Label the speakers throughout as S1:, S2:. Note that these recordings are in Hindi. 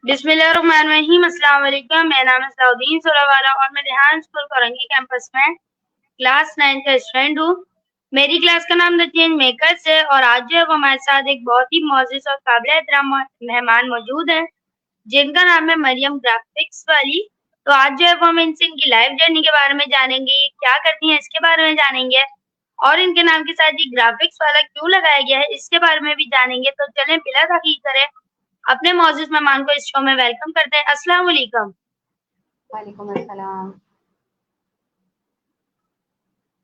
S1: बिस्मिल्लाहिर्रहमानिर्रहीम। अस्सलाम वालेकुम। मेरा नाम है सलाउद्दीन सोरावाला और मैं रेहान स्कूल कोरंगी कैंपस में क्लास 9 का स्टूडेंट हूँ। मेरी क्लास का नाम द चेंज मेकर्स है और आज जो है वो हमारे साथ एक बहुत ही मोअज़्ज़िज़ और काबिल एहतराम मेहमान मौजूद हैं, जिनका नाम है मरियम ग्राफिक्स वाली। तो आज जो है वो हम इनसे इनकी लाइफ जर्नी के बारे में जानेंगे, ये क्या करती हैं इसके बारे में जानेंगे और इनके नाम के साथ ये ग्राफिक्स वाला क्यों लगाया गया है इसके बारे में भी जानेंगे। तो चलें बिला ताख़ीर करे अपने मोअज़्ज़िज़ मेहमान को इस शो में वेलकम करते हैं। अस्सलाम वालेकुम।
S2: वालेकुम अस्सलाम।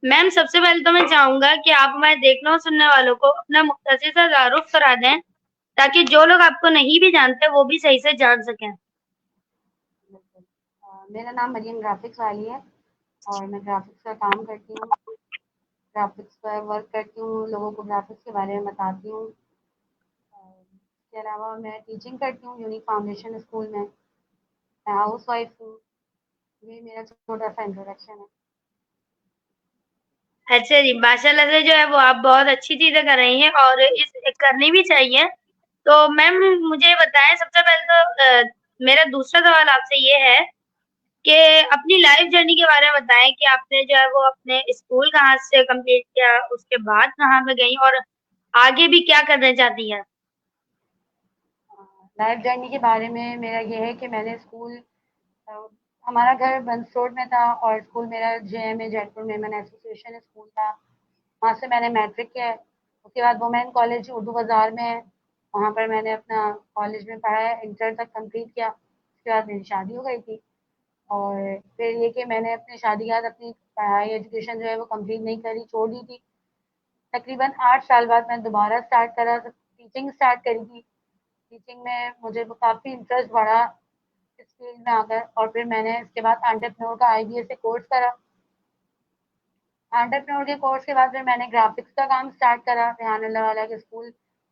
S1: मैम सबसे पहले तो मैं चाहूँगा कि आप हमारे देखने और सुनने वालों को अपना मुख्तसर सा तारुफ करा दें, ताकि जो लोग आपको नहीं भी जानते वो भी सही से जान सकें।
S2: बिल्कुल। मेरा नाम मरियम ग्राफिक्स वाली है और मैं ग्राफिक्स का काम करती हूँ। ग्राफिक्स पर वर्क करती हूँ, लोगों को ग्राफिक्स के बारे में बताती हूँ। इसके अलावा मैं टीचिंग करती हूँ यूनिक फाउंडेशन स्कूल में। मैं हाउस वाइफ हूँ। ये मेरा छोटा सा इंट्रोडक्शन है।
S1: अच्छा जी, माशाल्लाह से जो है वो आप बहुत अच्छी चीज़ें कर रही हैं और इस करनी भी चाहिए। तो मैम मुझे बताएँ सबसे पहले तो मेरा दूसरा सवाल आपसे ये है कि अपनी लाइफ जर्नी के बारे में बताएँ कि आपने जो है वो अपने स्कूल कहाँ से कंप्लीट किया, उसके बाद कहाँ पे गई और आगे भी क्या करना चाहती हैं?
S2: लाइफ जर्नी के बारे में मेरा ये है कि मैंने स्कूल अ, हमारा घर बंस रोड में था और स्कूल मेरा जेएम में जयपुर मेमन एसोसिएशन स्कूल था। वहाँ से मैंने मैट्रिक किया है। उसके बाद वुमेन कॉलेज उर्दू बाज़ार में है, वहाँ पर मैंने अपना कॉलेज में पढ़ा है, इंटर तक कंप्लीट किया। उसके बाद मेरी शादी हो गई थी और फिर ये कि मैंने अपनी शादी के बाद अपनी पढ़ाई एजुकेशन जो है वो कंप्लीट नहीं करी, छोड़ दी थी। तकरीबन 8 साल बाद मैं दोबारा स्टार्ट करा, टीचिंग स्टार्ट करी थी। टीचिंग में मुझे काफ़ी इंटरेस्ट बढ़ा इस फील्ड में आकर और फिर मैंने इसके बाद एंटरप्रेन्योर का आईबीए से कोर्स करा। एंटरप्रेन्योर के कोर्स के बाद फिर मैंने ग्राफिक्स का काम स्टार्ट करा रेहान अल्लाह वाला के स्कूल,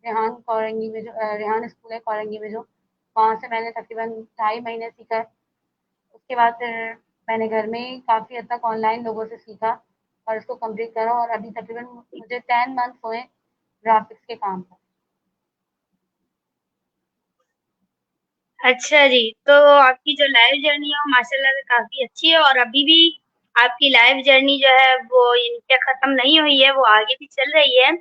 S2: रेहान कोरंगी में जो रेहान स्कूल है कोरंगी में जो, वहाँ से मैंने तकरीबन 2.5 महीने सीखा है। उसके बाद फिर मैंने घर में ही काफ़ी हद तक ऑनलाइन लोगों से सीखा और इसको कंप्लीट करा और अभी तकरीबन मुझे 10 मंथ्स हुए ग्राफिक्स के काम पर।
S1: अच्छा जी, तो आपकी जो लाइफ जर्नी है वो माशाल्लाह से काफ़ी अच्छी है और अभी भी आपकी लाइफ जर्नी जो है वो इनके ख़त्म नहीं हुई है, वो आगे भी चल रही है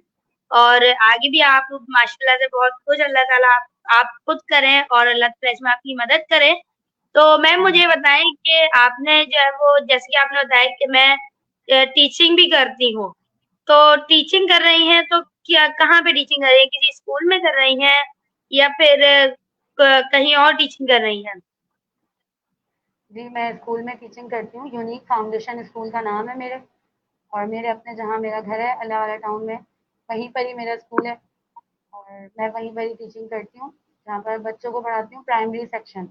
S1: और आगे भी आप माशाल्लाह से बहुत कुछ अल्लाह ताला आप खुद करें और अल्लाह ताला इसमें आपकी मदद करे। तो मैम
S2: हाँ,
S1: मुझे बताएँ कि आपने जो है वो जैसे कि आपने बताया कि मैं टीचिंग भी करती हूँ, तो टीचिंग कर रही हैं तो क्या कहाँ पे टीचिंग कर रही हैं? किसी स्कूल में कर रही हैं या फिर कहीं और टीचिंग कर रही हैं?
S2: जी मैं स्कूल में टीचिंग करती हूँ, यूनिक फाउंडेशन स्कूल का नाम है मेरे। और मेरे अपने जहाँ मेरा घर है अल्लाह वाला टाउन में, वहीं पर ही मेरा स्कूल है और मैं वहीं पर ही टीचिंग करती हूँ, जहाँ पर बच्चों को पढ़ाती हूँ प्राइमरी सेक्शन।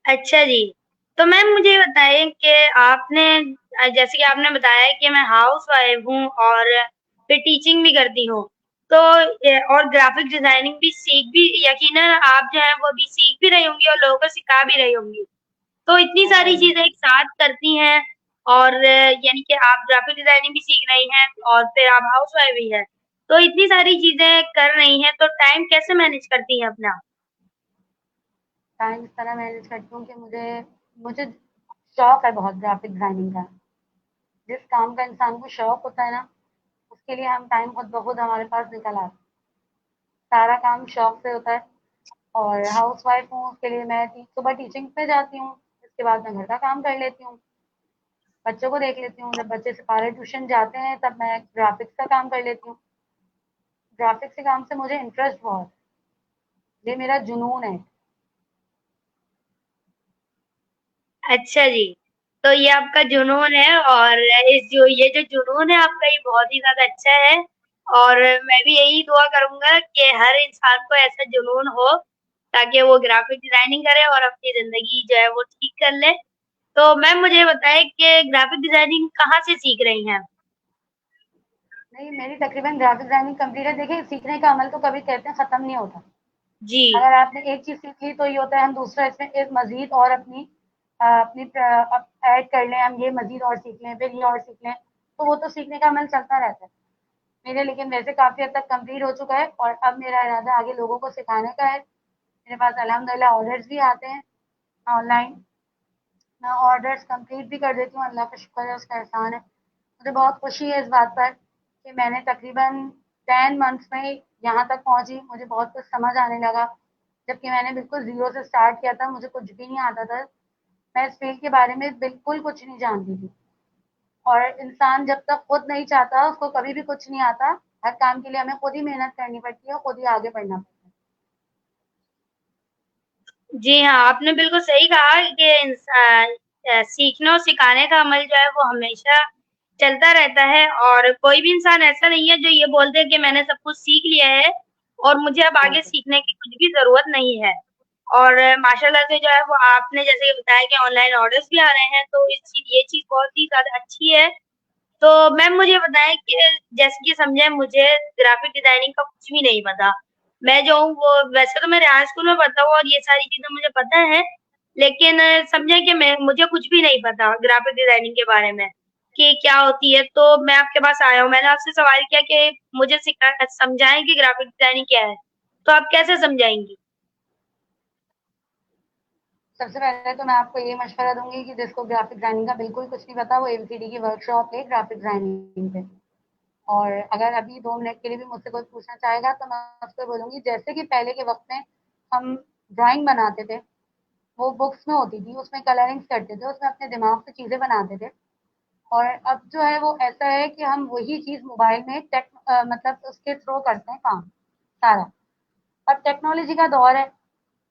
S1: अच्छा जी। तो मैम मुझे ये बताइए कि आपने जैसे कि आपने बताया कि मैं हाउसवाइफ़ हूँ और फिर टीचिंग भी करती हूँ। तो और ग्राफ़िक डिज़ाइनिंग भी सीख भी यकीनन आप जो है वो अभी सीख भी रही होंगी और लोगों को सिखा भी रही होंगी। तो इतनी
S2: माशा
S1: सारी चीज़ें एक साथ करती हैं और यानी कि आप ग्राफ़िक डिज़ाइनिंग भी सीख रही हैं और फिर आप हाउसवाइफ़ भी हैं। तो इतनी सारी चीज़ें कर रही हैं, तो टाइम कैसे मैनेज करती हैं अपना?
S2: टाइम इस तरह मैनेज करती हूँ कि मुझे मुझे शौक है बहुत ग्राफिक डिज़ाइनिंग का। जिस काम का इंसान को शौक होता है ना, उसके लिए हम टाइम खुद ब खुद हमारे पास निकल आता है। सारा काम शौक से होता है और हाउसवाइफ हूँ, उसके लिए मैं सुबह टीचिंग पे जाती हूँ, इसके बाद मैं घर का काम कर लेती हूँ, बच्चों को देख लेती हूँ। जब बच्चे सिपाही ट्यूशन जाते हैं तब मैं ग्राफिक्स का काम कर लेती हूँ। ग्राफिक्स के काम से मुझे इंटरेस्ट बहुत है, ये मेरा जुनून है।
S1: अच्छा जी। तो ये आपका जुनून है और इस जो ये जो जुनून है आपका ये बहुत ही ज़्यादा अच्छा है और मैं भी यही दुआ करूँगा कि हर इंसान को ऐसा जुनून हो, ताकि वो ग्राफ़िक डिज़ाइनिंग करे और अपनी ज़िंदगी जो है वो ठीक कर ले। तो मैम मुझे ये बताएँ कि ग्राफ़िक डिज़ाइनिंग कहाँ से सीख रही हैं?
S2: नहीं, मेरी तकरीबन ग्राफिक डिजाइनिंग कंप्लीट है। देखिए, सीखने का अमल तो कभी कहते हैं खत्म नहीं होता।
S1: जी।
S2: अगर आपने एक चीज सीख ली तो ये होता है हम दूसरा इसमें एक मजीद और अपनी ऐड कर लें, हम ये मजीद और सीख लें, फिर ये और सीख लें, तो वो तो सीखने का अमल चलता रहता है। मेरे लेकिन वैसे काफ़ी हद तक कंप्लीट हो चुका है और अब मेरा इरादा आगे लोगों को सिखाने का है। मेरे पास अल्हम्दुलिल्लाह ऑर्डर्स भी आते हैं ऑनलाइन। मैं ऑर्डर्स कंप्लीट भी कर देती हूँ, अल्लाह का शुक्र है, उसका एहसान है। मुझे बहुत खुशी है इस बात पर कि मैंने तकरीबन 10 मंथ्स में यहाँ तक पहुँची, मुझे बहुत कुछ समझ आने लगा। जबकि मैंने बिल्कुल ज़ीरो से स्टार्ट किया था, मुझे कुछ भी नहीं आता था। मैं इस फील्ड के बारे में बिल्कुल कुछ नहीं जानती थी और इंसान जब तक खुद नहीं चाहता, उसको कभी भी कुछ नहीं आता। हर काम के लिए हमें खुद ही मेहनत करनी पड़ती है और खुद ही आगे बढ़ना पड़ता है।
S1: जी हाँ, आपने बिल्कुल सही कहा कि सीखने और सिखाने का अमल जो है वो हमेशा चलता रहता है और कोई भी इंसान ऐसा नहीं है जो ये बोलते है कि मैंने सब कुछ सीख लिया है और मुझे अब आगे
S2: बिल्कुल।
S1: सीखने की कुछ भी ज़रूरत नहीं है। और माशाल्लाह से जो है वो आपने जैसे कि बताया कि ऑनलाइन ऑर्डर्स भी आ रहे हैं, तो ये चीज़ बहुत ही ज़्यादा अच्छी है। तो मैम मुझे बताएँ कि जैसे कि समझे मुझे ग्राफ़िक डिज़ाइनिंग का कुछ भी नहीं पता। मैं जो हूँ वो वैसे तो मैं रेहान स्कूल में पढ़ता हूँ और ये सारी चीज़ें मुझे पता है, लेकिन समझे कि मैं मुझे कुछ भी नहीं पता ग्राफ़िक डिज़ाइनिंग के बारे में, कि क्या होती है। तो मैं आपके पास आया हूँ, मैंने आपसे सवाल किया कि मुझे समझाएँ कि ग्राफ़िक डिज़ाइनिंग क्या है? तो आप कैसे समझाएँगी?
S2: सबसे पहले तो मैं आपको ये मशवरा दूंगी कि जिसको ग्राफिक डिजाइनिंग का बिल्कुल कुछ नहीं पता, वो एबीसीडी की वर्कशॉप है ग्राफिक डिजाइनिंग पे। और अगर अभी 2 मिनट के लिए भी मुझसे कोई पूछना चाहेगा तो मैं उसको बोलूंगी, जैसे कि पहले के वक्त में हम ड्राइंग बनाते थे, वो बुक्स में होती थी, उसमें कलरिंग्स करते थे, उसमें अपने दिमाग से चीज़ें बनाते थे। और अब जो है वो ऐसा है कि हम वही चीज़ मोबाइल में मतलब उसके थ्रू करते हैं काम सारा। अब टेक्नोलॉजी का दौर है।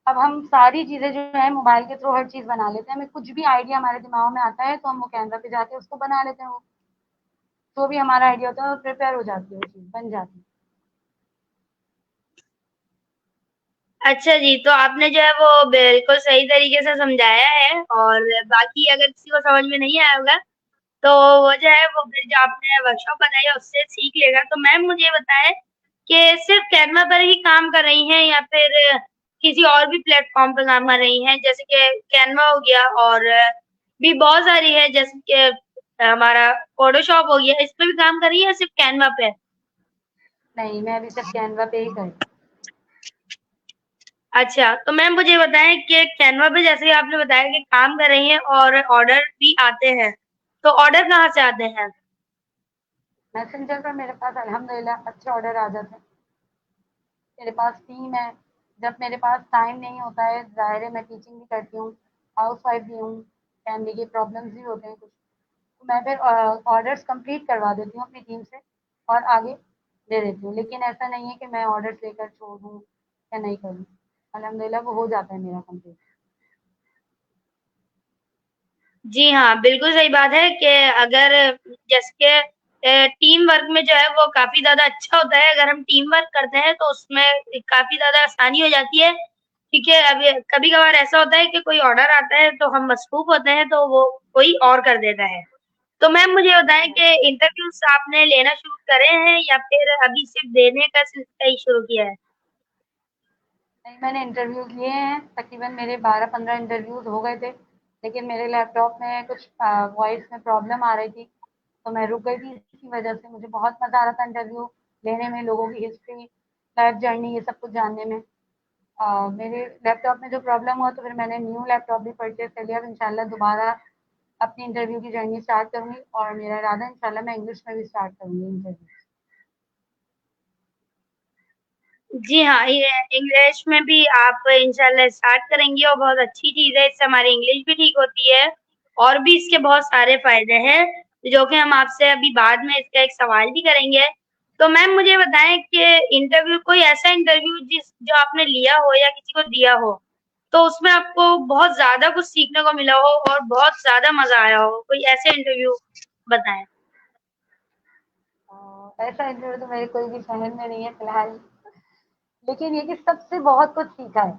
S2: अब हम सारी चीज़ें जो है मोबाइल के थ्रू हर चीज़ बना लेते हैं। हमें कुछ भी आइडिया हमारे दिमाग में आता है तो हम वो कैनवा पे जाके उसको बना लेते हैं। वो जो भी हमारा आइडिया होता है वो प्रिपेयर हो जाती है, वो चीज़ बन जाती है।
S1: अच्छा जी, तो आपने जो है वो बिल्कुल सही तरीके से समझाया है और बाकी अगर किसी को समझ में नहीं आया होगा, तो वो जो है वो फिर जो आपने वर्कशॉप बताई है उससे सीख लेगा। तो मैम मुझे ये बताएँ कि सिर्फ़ कैनवा पर ही काम कर रही हैं या फिर किसी और भी प्लेटफ़ॉर्म पे काम कर रही हैं? जैसे कि कैनवा हो गया और भी बहुत सारी है जैसे कि हमारा फ़ोटोशॉप हो गया, इस पे भी काम कर रही हैं या सिर्फ़ कैनवा पे?
S2: नहीं, मैं अभी सिर्फ कैनवा पे ही कर।
S1: अच्छा, तो मैम मुझे बताएँ कि कैनवा पे जैसे कि आपने बताया कि काम कर रही हैं और ऑर्डर भी आते हैं, तो ऑर्डर कहाँ से आते हैं?
S2: मैसेंजर पर मेरे पास अल्हम्दुलिल्लाह अच्छे ऑर्डर आ जाते हैं। मेरे पास टीम है। जब मेरे पास टाइम नहीं होता है, ज़ाहिर है मैं टीचिंग भी करती हूँ, हाउसवाइफ भी हूँ, फैमिली के प्रॉब्लम्स भी होते हैं कुछ। तो मैं फिर ऑर्डर्स कंप्लीट करवा देती हूँ अपनी टीम से और आगे दे देती हूँ। लेकिन ऐसा नहीं है कि मैं ऑर्डर्स लेकर छोड़ दूँ या नहीं करूँ। अल्हम्दुलिल्लाह वो हो जाता है मेरा कंप्लीट।
S1: जी हाँ, बिल्कुल सही बात है कि अगर जैसे कि टीम वर्क में जो है वो काफ़ी ज़्यादा अच्छा होता है, अगर हम टीम वर्क करते हैं तो उसमें काफ़ी ज़्यादा आसानी हो जाती है, क्योंकि अभी कभी-कभार ऐसा होता है कि कोई ऑर्डर आता है तो हम मसरूफ़ होते हैं तो वो कोई और कर देता है। तो मैम मुझे बताएँ कि इंटरव्यूज़ आपने लेना शुरू करे हैं या फिर अभी सिर्फ़ देने का सिलसिला ही शुरू किया है?
S2: नहीं, मैंने इंटरव्यूज़ लिए हैं, तकरीबन मेरे 12-15 इंटरव्यूज़ हो गए थे। लेकिन मेरे लैपटॉप में कुछ वॉइस में प्रॉब्लम आ रही थी, तो मैं रुक गई थी। इसी वजह से मुझे बहुत मज़ा आ रहा था इंटरव्यू लेने में, लोगों की हिस्ट्री, लाइफ जर्नी, ये सब कुछ जानने में। मेरे लैपटॉप में जो प्रॉब्लम हुआ तो फिर मैंने न्यू लैपटॉप भी परचेज़ कर लिया। अब इंशाल्लाह दोबारा अपनी इंटरव्यू की जर्नी स्टार्ट करूँगी और मेरा इरादा है इंशाल्लाह मैं इंग्लिश में भी स्टार्ट करूँगी इंटरव्यू।
S1: जी हाँ, ये इंग्लिश में भी आप इंशाल्लाह स्टार्ट करेंगी और बहुत अच्छी चीज़ है, इससे हमारी इंग्लिश भी ठीक होती है और भी इसके बहुत सारे फ़ायदे हैं, जो कि हम आपसे अभी बाद में इसका एक सवाल भी करेंगे। तो मैम मुझे बताएँ कि इंटरव्यू कोई ऐसा इंटरव्यू जो आपने लिया हो या किसी को दिया हो, तो उसमें आपको बहुत ज़्यादा कुछ सीखने को मिला हो और बहुत ज़्यादा मज़ा आया हो? कोई ऐसे इंटरव्यू बताएँ?
S2: ऐसा इंटरव्यू तो मेरे कोई भी शहर में नहीं है फ़िलहाल। लेकिन ये कि सबसे बहुत कुछ सीखा है।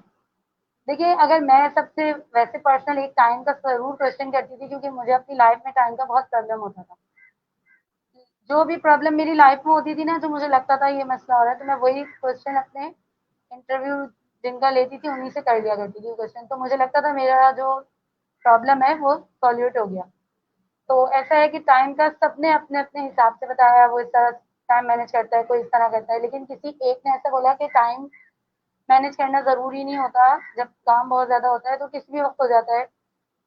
S2: देखिए, अगर मैं सबसे वैसे पर्सनल एक टाइम का ज़रूर क्वेश्चन करती थी, क्योंकि मुझे अपनी लाइफ़ में टाइम का बहुत प्रॉब्लम होता था। जो भी प्रॉब्लम मेरी लाइफ़ में होती थी ना, जो मुझे लगता था ये मसला हो रहा है, तो मैं वही क्वेश्चन अपने इंटरव्यू जिनका लेती थी उन्हीं से कर लिया करती थी क्वेश्चन। तो मुझे लगता था मेरा जो प्रॉब्लम है वो सॉल्यूट हो गया। तो ऐसा है कि टाइम का सबने अपने-अपने हिसाब से बताया, वो इस तरह टाइम मैनेज करता है, कोई इस तरह करता है, लेकिन किसी एक ने ऐसा बोला कि टाइम मैनेज करना ज़रूरी नहीं होता। जब काम बहुत ज़्यादा होता है तो किसी भी वक़्त हो जाता है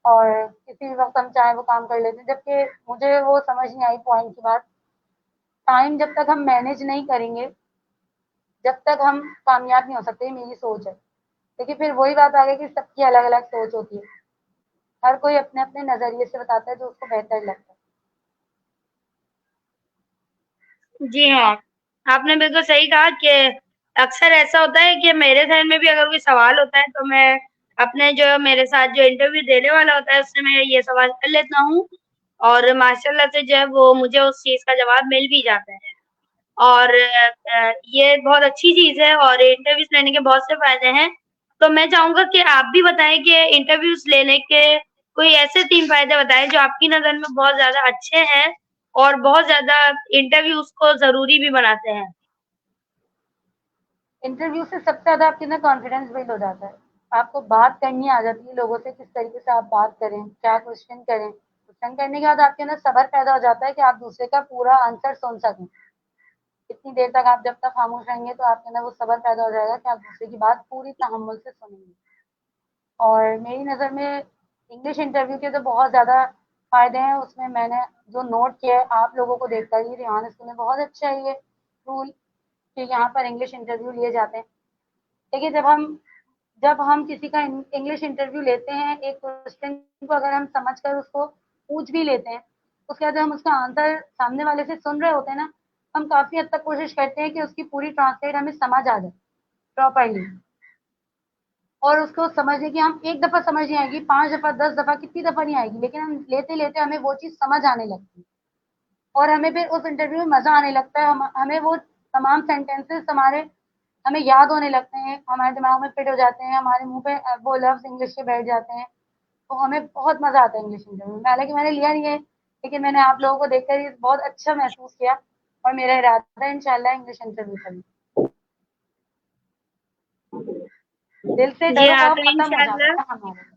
S2: और किसी भी वक़्त हम चाहें वो काम कर लेते हैं। जबकि मुझे वो समझ नहीं आई पॉइंट की बात। टाइम जब तक हम मैनेज नहीं करेंगे, जब तक हम कामयाब नहीं हो सकते, ये मेरी सोच है। लेकिन फिर वही बात आ गई कि सबकी अलग-अलग सोच होती है। हर कोई अपने-अपने नज़रिए से बताता है जो उसको बेहतर लगता है।
S1: जी हाँ, आपने बिल्कुल सही कहा कि अक्सर ऐसा होता है कि मेरे ज़हन में भी अगर कोई सवाल होता है तो मैं अपने जो मेरे साथ जो इंटरव्यू देने वाला होता है उससे मैं ये सवाल कर लेता हूँ और माशाल्लाह से जो है वो मुझे उस चीज़ का जवाब मिल भी जाता है। और ये बहुत अच्छी चीज़ है और इंटरव्यूज़ लेने के बहुत से फ़ायदे हैं। तो मैं चाहूँगा कि आप भी बताएँ कि इंटरव्यूज़ लेने के कोई ऐसे 3 फ़ायदे बताएँ जो आपकी नज़र में बहुत ज़्यादा अच्छे हैं और बहुत ज़्यादा इंटरव्यूज़ को ज़रूरी भी बनाते हैं?
S2: इंटरव्यू से सबसे ज़्यादा आपके अंदर कॉन्फिडेंस बिल्ड हो जाता है। आपको बात करनी आ जाती है लोगों से, किस तरीके से आप बात करें, क्या क्वेश्चन करें। क्वेश्चन करने के बाद आपके अंदर सब्र पैदा हो जाता है कि आप दूसरे का पूरा आंसर सुन सकें। इतनी देर तक आप जब तक खामोश रहेंगे तो आपके अंदर वो सब्र पैदा हो जाएगा कि आप दूसरे की बात पूरी तहम्मुल से सुनेंगे। और मेरी नज़र में इंग्लिश इंटरव्यू के तो बहुत ज़्यादा फ़ायदे हैं। उसमें मैंने जो नोट किया है आप लोगों को देखकर, ये रेहान स्कूल में बहुत अच्छा है ये रूल कि यहाँ पर इंग्लिश इंटरव्यू लिए जाते हैं। देखिए जब हम किसी का इंग्लिश इंटरव्यू लेते हैं, एक क्वेश्चन को अगर हम समझ कर उसको पूछ भी लेते हैं, उसके बाद जब हम उसका आंसर सामने वाले से सुन रहे होते हैं ना, हम काफ़ी हद तक कोशिश करते हैं कि उसकी पूरी ट्रांसलेट हमें समझ आ जाए प्रॉपरली। और उसको समझने की हम एक दफ़ा समझ नहीं आएगी, 5 दफ़ा, 10 दफ़ा, कितनी दफ़ा नहीं आएगी, लेकिन हम लेते-लेते हमें वो चीज़ समझ आने लगती है और हमें फिर उस इंटरव्यू में मज़ा आने लगता है। हमें वो तमाम सेंटेंसेस हमें याद होने लगते हैं, हमारे दिमाग में फिट हो जाते हैं, हमारे मुँह पे वो लफ्ज़ इंग्लिश के बैठ जाते हैं, तो हमें बहुत मज़ा आता है इंग्लिश इंटरव्यू में। हालाँकि मैंने लिया नहीं है, लेकिन मैंने आप लोगों को देखकर ये बहुत अच्छा महसूस किया और मेरा इरादा है इंशाल्लाह इंग्लिश इंटरव्यू का भी। दिल से
S1: जी
S2: डरो
S1: हाँ,
S2: खौफ
S1: तो
S2: खत्म हो जाता
S1: इंशाल्लाह
S2: है हमारा।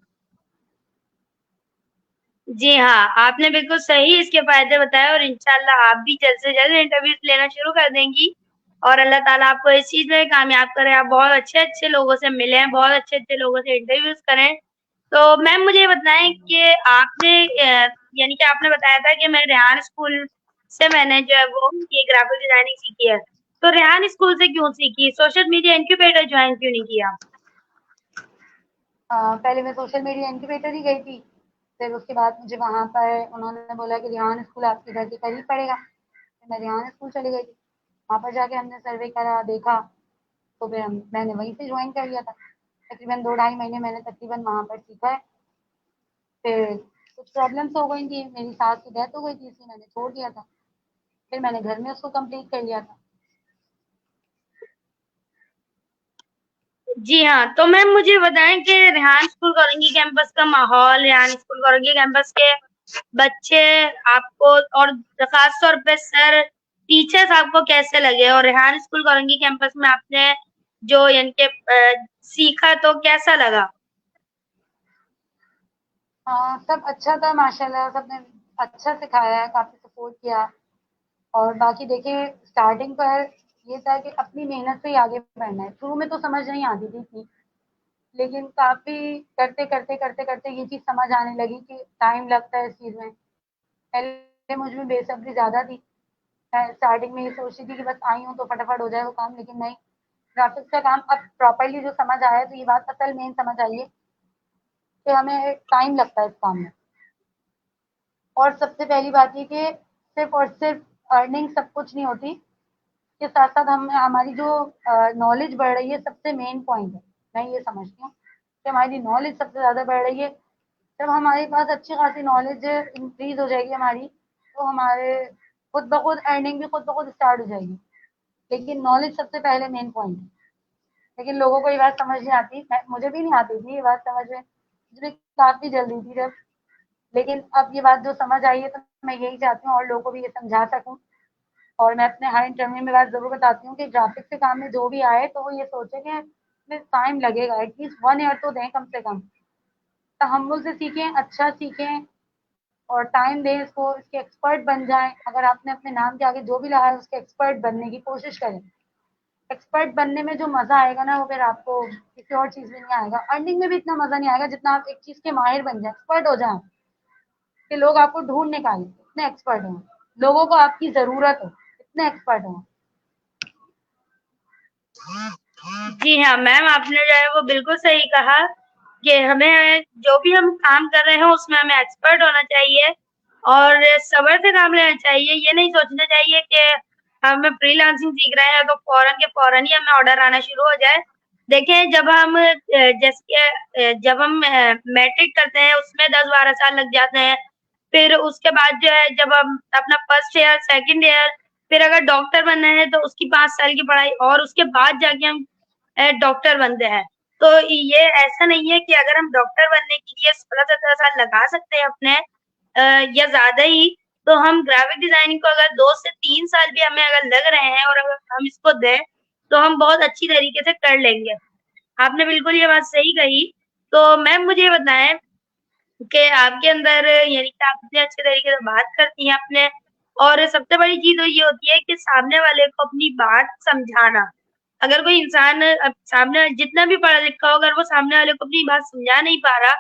S1: जी हाँ, आपने बिल्कुल सही इसके फ़ायदे बताए और इंशाल्लाह आप भी जल्द से जल्द इंटरव्यूज़ लेना शुरू कर देंगी और अल्लाह ताला आपको इस चीज़ में कामयाब करे। आप बहुत अच्छे-अच्छे लोगों से मिलें, बहुत अच्छे-अच्छे लोगों से इंटरव्यूज़ करें। तो मैम मुझे ये बताएँ कि आपने यानी कि आपने बताया था कि मैं रेहान स्कूल से मैंने जो है वो ये ग्राफ़िक डिज़ाइनिंग सीखी है। तो रेहान स्कूल से क्यों सीखी? सोशल मीडिया इनक्यूबेटर जॉइन क्यों नहीं किया?
S2: पहले मैं सोशल मीडिया इंक्यूबेटर ही गई थी। फिर उसके बाद मुझे वहाँ पर उन्होंने बोला कि रेहान स्कूल आपके घर के करीब पड़ेगा। फिर मैं रेहान स्कूल चली गई थी। वहाँ पर जाके हमने सर्वे करा, देखा, तो फिर मैंने वहीं से ज्वाइन कर लिया था। तकरीबन 2 ढाई महीने मैंने तकरीबन वहाँ पर सीखा है। फिर कुछ प्रॉब्लम्स हो गई थी, मेरी सास की डेथ हो गई थी, इसलिए मैंने छोड़ दिया था। फिर मैंने घर में उसको कंप्लीट कर लिया था।
S1: जी हाँ, तो मैम मुझे बताएँ कि रेहान स्कूल कौरंगी कैंपस का माहौल, रेहान स्कूल कौरंगी कैंपस के बच्चे आपको और ख़ास तौर पे सर, टीचर्स आपको कैसे लगे? और रेहान स्कूल कौरंगी कैंपस में आपने जो यानी कि सीखा तो कैसा लगा?
S2: हाँ, सब अच्छा था माशाल्लाह, सबने अच्छा सिखाया है, काफ़ी सपोर्ट किया। और बाकी देखिए स्टार्टिंग पर ये था कि अपनी मेहनत से ही आगे बढ़ना है। शुरू में तो समझ नहीं आती थी इतनी, लेकिन काफ़ी करते-करते ये चीज़ समझ आने लगी कि टाइम लगता है इस चीज़ में। पहले मुझ में बेसब्री ज़्यादा थी। मैं स्टार्टिंग में ये सोचती थी कि बस आई हूँ तो फटाफट हो जाए वो काम, लेकिन नहीं, ग्राफ़िक्स का काम अब प्रॉपर्ली जो समझ आया है, तो ये बात असल में समझ आई है कि हमें टाइम लगता है इस काम में। और सबसे पहली बात ये कि सिर्फ़ और सिर्फ़ अर्निंग सब कुछ नहीं होती। के साथ-साथ हम हमारी जो नॉलेज बढ़ रही है, सबसे मेन पॉइंट है। मैं ये समझती हूँ कि हमारी नॉलेज सबसे ज़्यादा बढ़ रही है। जब हमारे पास अच्छी खासी नॉलेज इंक्रीज़ हो जाएगी हमारी, तो हमारे खुद ब खुद अर्निंग भी खुद ब खुद स्टार्ट हो जाएगी। लेकिन नॉलेज सबसे पहले मेन पॉइंट है। लेकिन लोगों को ये बात समझ नहीं आती। मुझे भी नहीं आती थी ये बात समझ में। मुझे काफ़ी जल्दी थी जब, लेकिन अब ये बात जो समझ आई है, तो मैं यही चाहती हूँ और लोगों को भी ये समझा सकूँ। और मैं अपने हर इंटरव्यू में बात ज़रूर बताती हूँ कि ग्राफ़िक्स के काम में जो भी आए तो वो ये सोचे कि इसमें टाइम लगेगा, एटलीस्ट 1 ईयर तो दें कम से कम। तहम्मुल से सीखें, अच्छा सीखें, और टाइम दें इसको, इसके एक्सपर्ट बन जाएं। अगर आपने अपने नाम के आगे जो भी लगाया है उसके एक्सपर्ट बनने की कोशिश करें। एक्सपर्ट बनने में जो मजा आएगा ना, वो फिर आपको किसी और चीज में नहीं आएगा। अर्निंग में भी इतना मजा नहीं आएगा जितना आप एक चीज के माहिर बन जाए, एक्सपर्ट हो जाए, कि लोग आपको ढूंढ निकालें, इतने एक्सपर्ट हो, लोगों को आपकी जरूरत हो, इतने एक्सपर्ट हो।
S1: जी हाँ मैम, आपने जो है वो बिल्कुल सही कहा कि हमें जो भी हम काम कर रहे हैं उसमें हमें एक्सपर्ट होना चाहिए और सब्र से काम लेना चाहिए। ये नहीं सोचना चाहिए कि हम फ्रीलांसिंग सीख रहे हैं तो फौरन के फौरन ही हमें ऑर्डर आना शुरू हो जाए। देखें, जब हम जैसे कि जब हम मैट्रिक करते हैं उसमें 10-12 साल लग जाते हैं। फिर उसके बाद जो है जब हम अपना फर्स्ट ईयर, सेकंड ईयर, फिर अगर डॉक्टर बनना है तो उसकी 5 साल की पढ़ाई और उसके बाद जाके हम डॉक्टर बनते हैं। तो ये ऐसा नहीं है कि अगर हम डॉक्टर बनने के लिए 16-17 साल लगा सकते हैं अपने या ज्यादा ही, तो हम ग्राफिक डिजाइनिंग को अगर 2 से 3 साल भी हमें अगर लग रहे हैं और अगर हम इसको दें तो हम बहुत अच्छी तरीके से कर लेंगे। आपने बिल्कुल ये बात सही कही। तो मैम मुझे ये बताएं कि आपके अंदर यानी कि आप इतने अच्छे तरीके से बात करती हैं अपने, और सबसे बड़ी चीज तो ये होती है कि सामने वाले को अपनी बात समझाना। अगर कोई इंसान सामने जितना भी पढ़ा लिखा हो, अगर वो सामने वाले को अपनी बात समझा नहीं पा रहा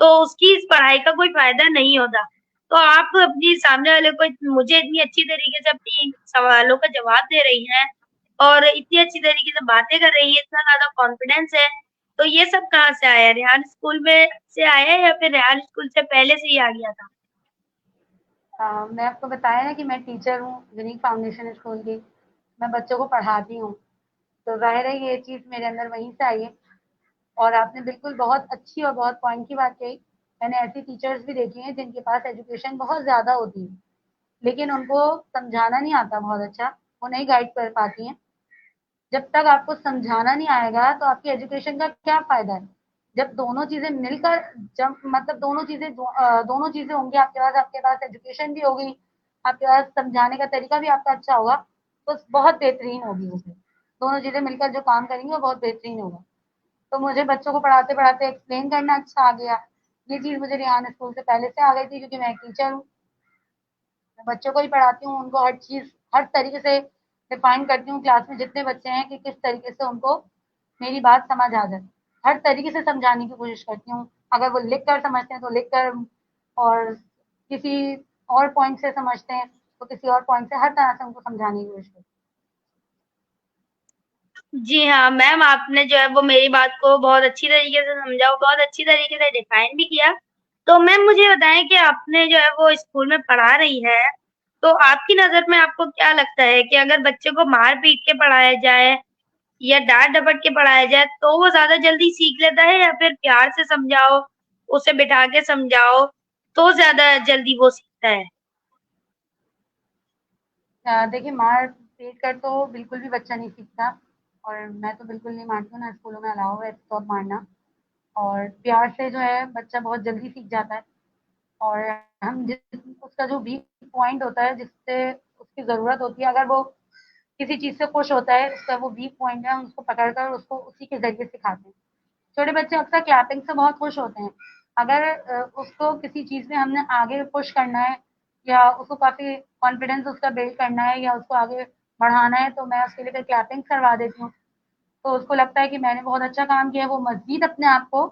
S1: तो उसकी इस पढ़ाई का कोई फायदा नहीं होता। तो आप अपनी सामने वाले को मुझे इतनी अच्छी तरीके से अपनी सवालों का जवाब दे रही हैं और इतनी अच्छी तरीके से बातें कर रही है, इतना ज्यादा कॉन्फिडेंस है। तो ये सब कहाँ से आया? रेहान स्कूल में से आया है या फिर रेहान स्कूल से पहले से ही आ गया था?
S2: मैं आपको बताया ना कि मैं टीचर हूँ यूनिक फाउंडेशन स्कूल की। मैं बच्चों को पढ़ाती हूँ, तो जाहिर है ये चीज़ मेरे अंदर वहीं से आई है। और आपने बिल्कुल बहुत अच्छी और बहुत पॉइंट की बात कही। मैंने ऐसी टीचर्स भी देखी हैं जिनके पास एजुकेशन बहुत ज़्यादा होती है, लेकिन उनको समझाना नहीं आता बहुत अच्छा, वो नहीं गाइड कर पाती हैं। जब तक आपको समझाना नहीं आएगा तो आपकी एजुकेशन का क्या फ़ायदा है? जब दोनों चीज़ें मिलकर, जब मतलब दोनों चीज़ें होंगी आपके पास एजुकेशन भी होगी, आपके पास समझाने का तरीका भी आपका अच्छा होगा, तो बहुत बेहतरीन होगी वो फिर। दोनों चीज़ें मिलकर जो काम करेंगी वो बहुत बेहतरीन होगा। तो मुझे बच्चों को पढ़ाते-पढ़ाते एक्सप्लेन करना अच्छा आ गया। ये चीज़ मुझे रेहान स्कूल से पहले से आ गई थी, क्योंकि मैं एक टीचर हूँ। मैं बच्चों को ही पढ़ाती हूँ, उनको हर चीज़ हर तरीके से डिफाइन करती हूँ क्लास में जितने बच्चे हैं, कि किस तरीके से उनको मेरी बात समझ आ जाए। हर तरीके से समझाने की कोशिश करती हूँ। अगर वो लिख कर समझते हैं तो लिख कर, और किसी और पॉइंट से समझते हैं तो किसी और पॉइंट से, हर तरह से उनको समझाने की कोशिश करती
S1: जी हाँ मैम, आपने जो है वो मेरी बात को बहुत अच्छी तरीके से समझा और बहुत अच्छी तरीके से डिफाइन भी किया। तो मैम मुझे बताएं कि आपने जो है वो स्कूल में पढ़ा रही है, तो आपकी नजर में आपको क्या लगता है कि अगर बच्चे को मार पीट के पढ़ाया जाए या डांट डपट के पढ़ाया जाए तो वो ज्यादा जल्दी सीख लेता है, या फिर प्यार से समझाओ, उसे बिठा के समझाओ तो ज्यादा जल्दी वो सीखता है?
S2: देखिए, मार पीट कर तो बिल्कुल भी बच्चा नहीं सीखता, और मैं तो बिल्कुल नहीं मारती हूँ, ना स्कूलों में अलाउ है तो मारना। और प्यार से जो है बच्चा बहुत जल्दी सीख जाता है। और हम जिस उसका जो वीक पॉइंट होता है, जिससे उसकी ज़रूरत होती है, अगर वो किसी चीज़ से खुश होता है, उसका वो वीक पॉइंट है, हम उसको पकड़ कर उसको उसी के ज़रिए सिखाते हैं। छोटे बच्चे अक्सर क्लैपिंग से बहुत खुश होते हैं। अगर उसको किसी चीज़ में हमने आगे पुश करना है, या उसको काफ़ी कॉन्फिडेंस उसका बिल्ड करना है, या उसको आगे बढ़ाना है, तो मैं उसके लिए फिर क्लैपिंग करवा देती हूँ। तो उसको लगता है कि मैंने बहुत अच्छा काम किया है, वो मज़ीद अपने आप को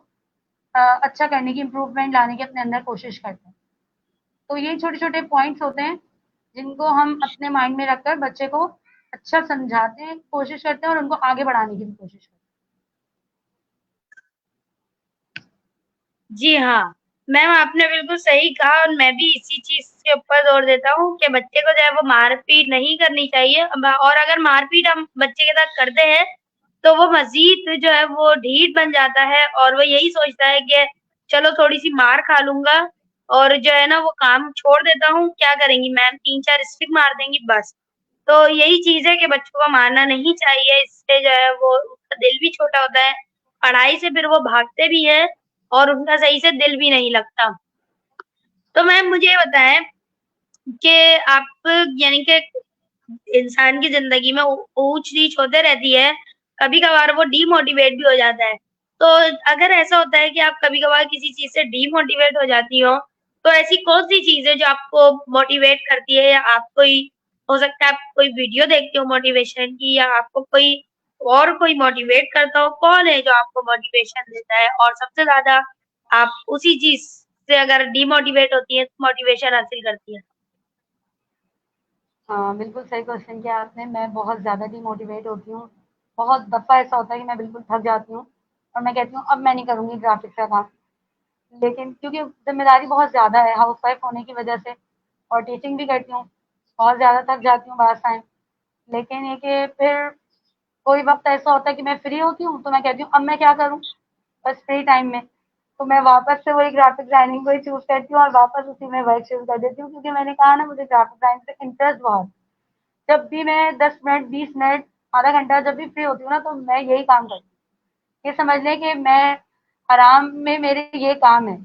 S2: अच्छा करने की, इम्प्रूवमेंट लाने की अपने अंदर कोशिश करते हैं। तो ये छोटे-छोटे पॉइंट्स होते हैं, जिनको हम अपने माइंड में रखकर बच्चे को अच्छा समझाते हैं, कोशिश करते हैं, और उनको आगे बढ़ाने की भी कोशिश करते
S1: जी हाँ मैम, आपने बिल्कुल सही कहा और मैं भी इसी चीज के ऊपर जोर देता हूँ कि बच्चे को जो है वो मारपीट नहीं करनी चाहिए। और अगर मारपीट हम बच्चे के साथ करते हैं तो वो मजीद जो है वो ढीठ बन जाता है और वो यही सोचता है कि चलो थोड़ी सी मार खा लूंगा और जो है ना वो काम छोड़ देता हूँ, क्या करेंगी मैम, 3-4 स्टिक मार देंगी बस। तो यही चीज है कि बच्चों को मारना नहीं चाहिए, इससे जो है वो उसका दिल भी छोटा होता है, पढ़ाई से फिर वो भागते भी है और उनका सही से दिल भी नहीं लगता। तो मैम मुझे ये बताएं कि आप यानी कि इंसान की जिंदगी में ऊंच नीच होते रहती है, कभी कभार वो डीमोटिवेट भी हो जाता है। तो अगर ऐसा होता है कि आप कभी कभार किसी चीज से डीमोटिवेट हो जाती हो, तो ऐसी कौन-सी चीज़ है जो आपको मोटिवेट करती है या आप कोई हो सकता है आप कोई वीडियो देखते हो मोटिवेशन की या आपको कोई और कोई मोटिवेट करता हो, कौन है जो आपको मोटिवेशन देता है? और सबसे ज़्यादा आप उसी चीज़ से अगर डिमोटिवेट होती हैं, तो मोटिवेशन हासिल करती हैं?
S2: हाँ, बिल्कुल सही क्वेश्चन किया आपने। मैं बहुत ज़्यादा डिमोटिवेट होती हूँ। बहुत दफ़ा ऐसा होता है कि मैं बिल्कुल थक जाती हूँ और मैं कहती हूँ अब मैं नहीं करूँगी ग्राफ़िक्स का काम। लेकिन क्योंकि ज़िम्मेदारी बहुत ज़्यादा है हाउसवाइफ़ होने की वज़ह से और टीचिंग भी करती हूँ, बहुत ज़्यादा थक जाती हूँ बाद टाइम। लेकिन ये कि फिर कोई वक़्त ऐसा होता है कि मैं फ्री होती हूँ, तो मैं कहती हूँ अब मैं क्या करूँ? बस फ्री टाइम में। तो मैं वापस से वही ग्राफ़िक डिज़ाइनिंग को ही चूज़ करती हूँ और वापस उसी में वर्क शुरू कर देती हूँ क्योंकि मैंने कहा ना मुझे ग्राफ़िक डिज़ाइन से इंटरेस्ट बहुत। जब भी मैं 10 मिनट, 20 मिनट, आधा घंटा जब भी फ्री होती हूँ ना तो मैं यही काम करती हूँ। ये समझ लें कि मैं आराम में मेरे ये काम है।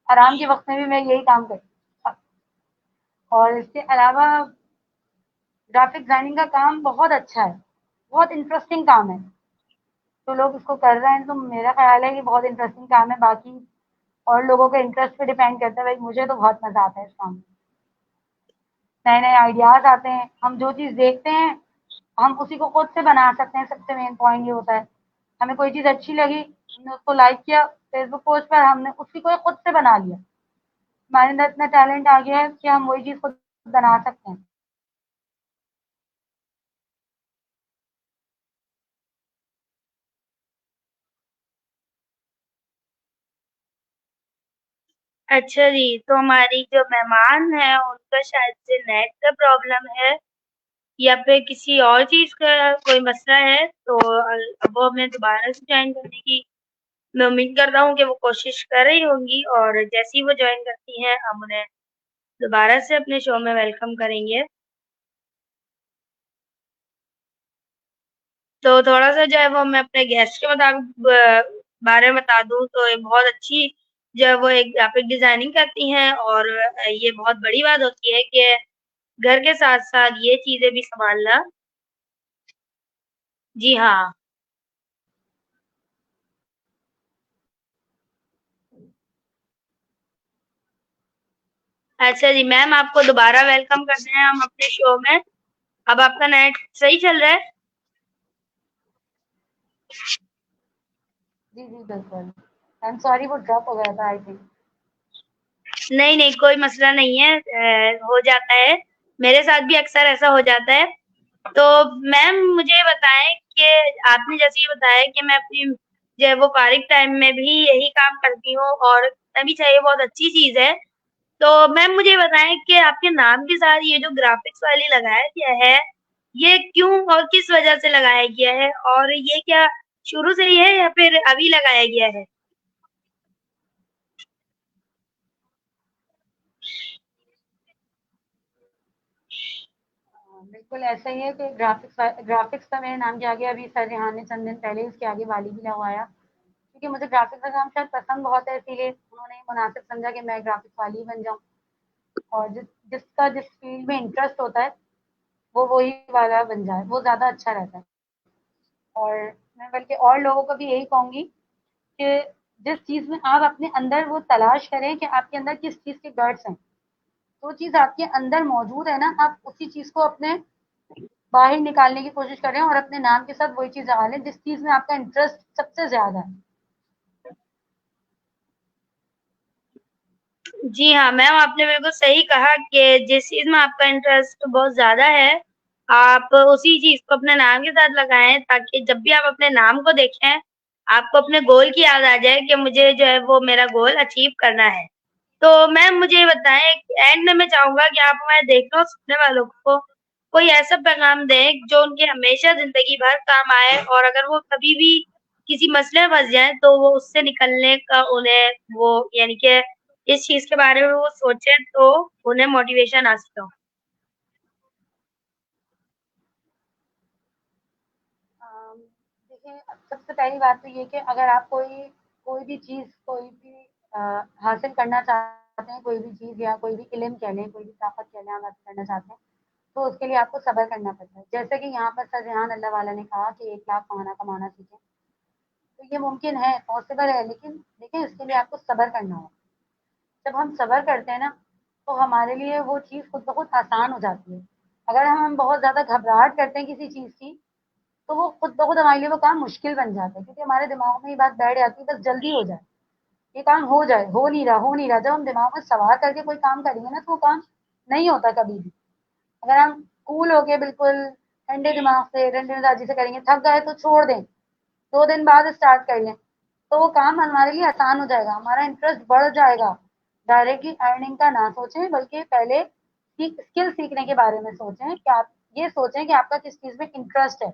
S2: आराम के वक़्त में भी मैं यही काम करती हूँ। और इसके अलावा ग्राफ़िक डिज़ाइनिंग का काम बहुत अच्छा है, बहुत इंटरेस्टिंग काम है। जो लोग इसको कर रहे हैं तो मेरा ख़्याल है कि बहुत इंटरेस्टिंग काम है। बाकी और लोगों के इंटरेस्ट पे डिपेंड करता है। भाई मुझे तो बहुत मज़ा आता है इस काम में। नए-नए आइडियाज़ आते हैं। हम जो चीज़ देखते हैं, हम उसी को खुद से बना सकते हैं। सबसे मेन पॉइंट ये होता है। हमें कोई चीज़ अच्छी लगी, हमने उसको लाइक किया, फेसबुक पोस्ट पर हमने उसी को खुद से बना लिया। हमारे अंदर इतना टैलेंट आ गया है कि हम वही चीज़ खुद बना सकते हैं।
S1: अच्छा जी, तो हमारी जो मेहमान हैं, उनका शायद से नेट का प्रॉब्लम है या फिर किसी और चीज़ का कोई मसला है, तो वो हमें दोबारा से जॉइन करने की मैं उम्मीद करता हूँ कि वो कोशिश कर रही होंगी और जैसे ही वो जॉइन करती हैं, हम उन्हें दोबारा से अपने शो में वेलकम करेंगे। तो थोड़ा-सा जो है वो मैं अपने गेस्ट के मुताबिक बारे में बता दूँ तो ये बहुत अच्छी जो है वो एक ग्राफ़िक डिज़ाइनिंग करती हैं और ये बहुत बड़ी बात होती है कि घर के साथ-साथ ये चीज़ें भी सँभालना। जी हाँ। अच्छा जी, मैम आपको दोबारा वेलकम करते हैं हम अपने शो में। अब आपका नेट सही चल रहा है?
S2: जी, जी, बिल्कुल। आई एम सॉरी वो ड्रॉप हो गया था आई थिंक।
S1: नहीं, नहीं, कोई मसला नहीं है हो जाता है। मेरे साथ भी अक्सर ऐसा हो जाता है। तो मैम मुझे ये बताएँ कि आपने जैसे ये बताया कि मैं अपनी जो है वो फ़ारिग टाइम में भी यही काम करती हूँ और करना भी चाहिए, बहुत अच्छी चीज़ है। तो मैम मुझे बताएँ कि आपके नाम के साथ ये जो ग्राफ़िक्स वाली लगाया गया है, ये क्यों और किस वजह से लगाया गया है? और ये क्या शुरू से ही है या फिर अभी लगाया गया है?
S2: बिल्कुल ऐसा ही है कि ग्राफ़िक्स का मेरे नाम के आगे अभी सर रेहान ने चंद दिन पहले उसके आगे वाली भी लगवाया। क्योंकि मुझे ग्राफ़िक्स का काम शायद पसंद बहुत है इसीलिए उन्होंने ये मुनासिब समझा कि मैं ग्राफ़िक्स वाली ही बन जाऊँ। और जिसका जिस फ़ील्ड में इंटरेस्ट होता है, वो वही वाला बन जाए, वो ज़्यादा अच्छा रहता है। और मैं बल्कि और लोगों को भी यही कहूँगी कि जिस चीज़ में आप अपने अंदर वो तलाश करें कि आपके अंदर किस चीज़ के गट्स हैं, जो चीज़ आपके अंदर मौजूद है ना, आप उसी चीज़ को अपने बाहर निकालने की कोशिश करें और अपने नाम के साथ वही चीज़ लगा लें जिस चीज़ में आपका इंटरेस्ट सबसे ज़्यादा है।
S1: जी हाँ, मैम आपने बिल्कुल सही कहा कि जिस चीज़ में आपका इंटरेस्ट बहुत ज़्यादा है, आप उसी चीज़ को अपने नाम के साथ लगाएँ ताकि जब भी आप अपने नाम को देखें, आपको अपने गोल की याद आ जाए कि मुझे जो है वो मेरा गोल अचीव करना है। तो मैम मुझे ये बताएँ एंड में मैं चाहूँगा कि आप हमारे देखने और सुनने वालों को कोई ऐसा पैगाम दें जो उनके हमेशा ज़िंदगी भर काम आए और अगर वो कभी भी किसी मसले में फँस जाएँ तो वो उससे निकलने का उन्हें वो यानी कि इस चीज़ के बारे में वो सोचें तो उन्हें मोटिवेशन हासिल हो।
S2: देखिए सबसे पहली बात तो ये कि अगर आप कोई भी चीज़ कोई भी अ, हासिल करना चाहते हैं, कोई भी चीज़ या कोई भी इल्म कह लें, कोई भी ताकत कह लें आप हासिल करना चाहते हैं, तो उसके लिए आपको सब्र करना पड़ता है। जैसे कि यहाँ पर सर रेहान अल्लाह वाला ने कहा कि 1 लाख कमाना सीखें। तो ये मुमकिन है, पॉसिबल है लेकिन देखिए इसके लिए आपको सब्र करना होगा। जब हम सब्र करते हैं ना, तो हमारे लिए वो चीज़ खुद ब खुद आसान हो जाती है। अगर हम बहुत ज़्यादा घबराहट करते हैं किसी चीज़ की, तो वो खुद ब खुद हमारे लिए वो काम मुश्किल बन जाता है, क्योंकि हमारे दिमाग में ये बात बैठ जाती है बस जल्दी हो जाए, ये काम हो जाए, हो नहीं रहा। जब हम दिमाग में सवार करके कोई काम करेंगे ना, तो वो काम नहीं होता कभी भी। अगर हम कूल होके बिल्कुल ठंडे दिमाग से, ठंडे मिजाजी से करेंगे, थक गए तो छोड़ दें, 2 दिन बाद स्टार्ट कर लें, तो वो काम हमारे लिए आसान हो जाएगा, हमारा इंटरेस्ट बढ़ जाएगा। डायरेक्टली अर्निंग का ना सोचें, बल्कि पहले स्किल सीखने के बारे में सोचें कि आप ये सोचें कि आपका किस चीज़ में इंटरेस्ट है।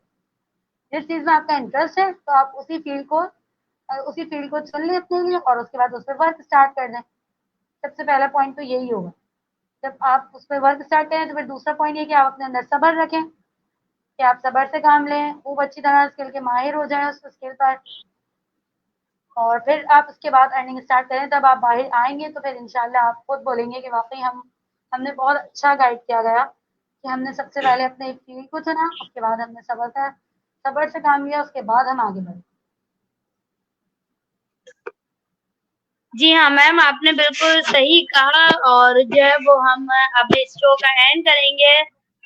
S2: जिस चीज़ में आपका इंटरेस्ट है, तो आप उसी फील्ड को चुन लें अपने लिए और उसके बाद उस पे वर्क स्टार्ट कर दें। सबसे पहला पॉइंट तो यही होगा। जब आप उस पे वर्क स्टार्ट करें, तो फिर दूसरा पॉइंट ये कि आप अपने अंदर सब्र रखें, कि आप सब्र से काम लें, खूब अच्छी तरह स्किल के माहिर हो जाएँ उस स्किल पर, और फिर आप उसके बाद अर्निंग स्टार्ट करें। तब आप बाहर आएँगे तो फिर इंशाल्लाह आप खुद बोलेंगे कि वाक़ई हमने बहुत अच्छा गाइड किया गया, कि हमने सबसे पहले अपने एक फील्ड को चुना, उसके बाद हमने सब्र से काम लिया, उसके बाद हम आगे बढ़े।
S1: जी हाँ मैम, आपने बिल्कुल सही कहा। और जो है वो हम अब इस शो का एंड करेंगे,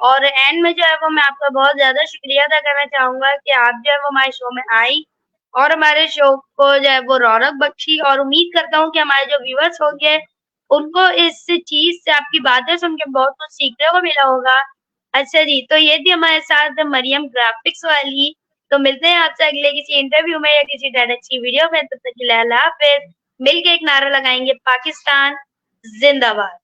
S1: और एंड में जो है वो मैं आपका बहुत ज़्यादा शुक्रिया अदा करना चाहूँगा कि आप जो है वो हमारे शो में आई और हमारे शो को जो है वो रौनक बख्शी, और उम्मीद करता हूँ कि हमारे जो व्यूअर्स होंगे, उनको इस चीज़ से, आपकी बातें सुन के बहुत कुछ सीखने को मिला होगा। अच्छा जी, तो ये थी हमारे साथ मरियम ग्राफिक्स वाली। तो मिलते हैं आपसे अगले किसी इंटरव्यू में या किसी डेट अच्छी वीडियो में। तब तक के लिए अल्लाह हाफ़िज़। मिलके एक नारा लगाएँगे, पाकिस्तान ज़िंदाबाद।